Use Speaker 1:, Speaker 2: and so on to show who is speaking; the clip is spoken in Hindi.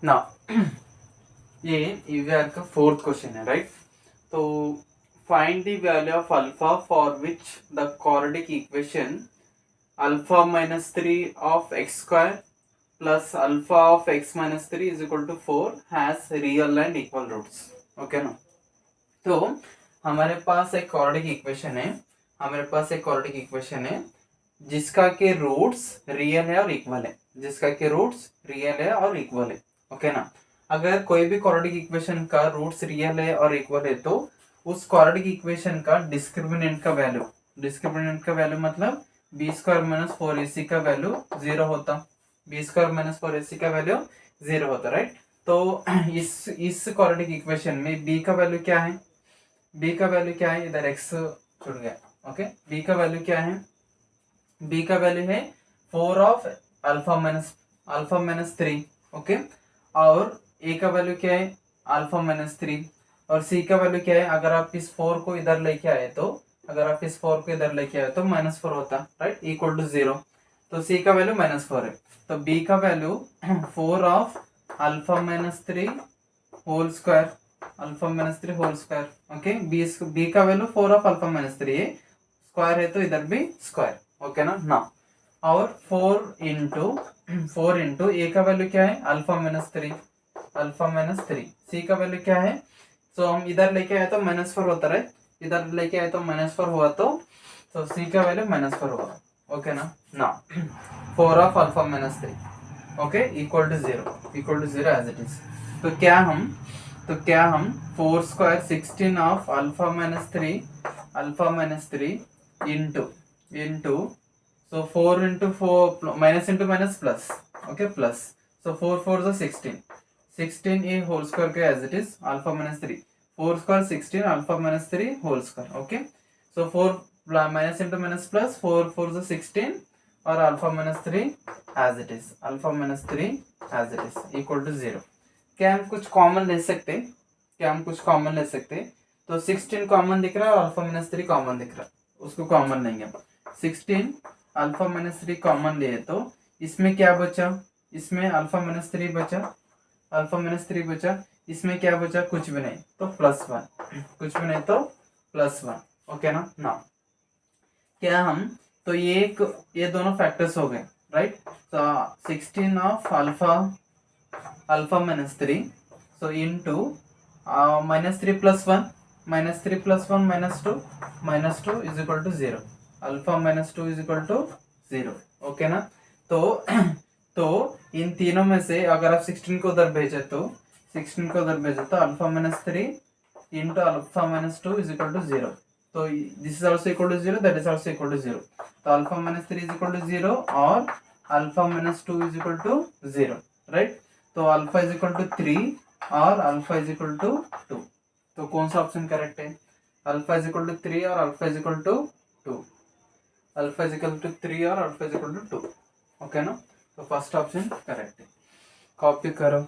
Speaker 1: ना ये ईवीआर का फोर्थ क्वेश्चन है, राइट। तो find the value of alpha for which the quadratic equation alpha minus 3 of x square plus alpha of x minus 3 is equal to 4 has real and equal roots. Okay ना। तो हमारे पास एक क्वाड्रेटिक इक्वेशन है, जिसका के रूट्स रियल है और इक्वल है, ओके ना। अगर कोई भी क्वाड्रेटिक इक्वेशन का रूट्स रियल है और इक्वल है तो उस क्वाड्रेटिक इक्वेशन का डिस्क्रिमिनेंट का वैल्यू मतलब बी स्क्वायर माइनस 4ac का वैल्यू जीरो होता। राइट। तो इस क्वाड्रेटिक इक्वेशन में बी का वैल्यू क्या है? इधर एक्स छूट गया। ओके, बी का वैल्यू क्या है? बी का वैल्यू है 4 ऑफ अल्फा माइनस 3। ओके, और ए का वैल्यू क्या है? Alpha minus 3। और सी का वैल्यू क्या है? अगर आप इस 4 को इधर लेके आए तो -4 होता, राइट, इक्वल टू 0। तो सी का वैल्यू -4 है, तो बी का value 4 of alpha minus 3 whole square. Okay, b का वैल्यू 4 ऑफ अल्फा माइनस 3 है, स्क्वायर है तो इधर भी स्क्वायर। ओके ना। और 4 इंटू ए का वैल्यू क्या है? Alpha minus 3। सी का वैल्यू क्या है? तो हम इधर लेके आए तो -4 होता है, इधर लेके आए तो -4 हुआ, तो सी का वैल्यू -4 हुआ। ओके ना। 4 of alpha minus 3, okay, equal to 0 as it is. तो क्या हम 4 square 16 of alpha minus 3 into so 4 into 4 minus into minus plus, okay, plus, so 4 4 is 16 a whole square के as it is alpha minus 3, 4 square 16 alpha minus 3 whole square। okay, so 4 minus into minus plus 4 4 is 16 और alpha minus 3 as it is equal to 0। क्या हम कुछ कॉमन ले सकते? तो 16 कॉमन दिख रहा है और अल्फा माइनस 3 कॉमन दिख रहा है, उसको कॉमन लेंगे। 16 अल्फा माइनस 3 कॉमन लिए तो इसमें क्या बचा? इसमें अल्फा माइनस 3 बचा, इसमें क्या बचा? कुछ भी नहीं, तो +1। ओके ना। क्या हम तो ये दोनों फैक्टर्स हो गए, राइट। तो 16 of alpha minus 3, so into -3 + 1 -2 is equal to 0, alpha -2 is equal to 0। Okay ना। तो इन तीनों में से अगर आप 16 को उधर भेजे तो alpha -3 into alpha -2 is equal to 0। तो this is also equal to 0, that is also equal to 0। तो अल्फा -3 इज इक्वल टू 0 और alpha -2 is equal to 0, right. तो अल्फा इज इक्वल टू 3 और अल्फा इज इक्वल टू 2। तो कौन सा ऑप्शन करेक्ट है? अल्फा इज इक्वल टू 3 और alpha is equal to 2। Alpha is equal to 3 और alpha is equal to 2। Okay ना। तो फर्स्ट ऑप्शन करेक्ट है। कॉपी करो।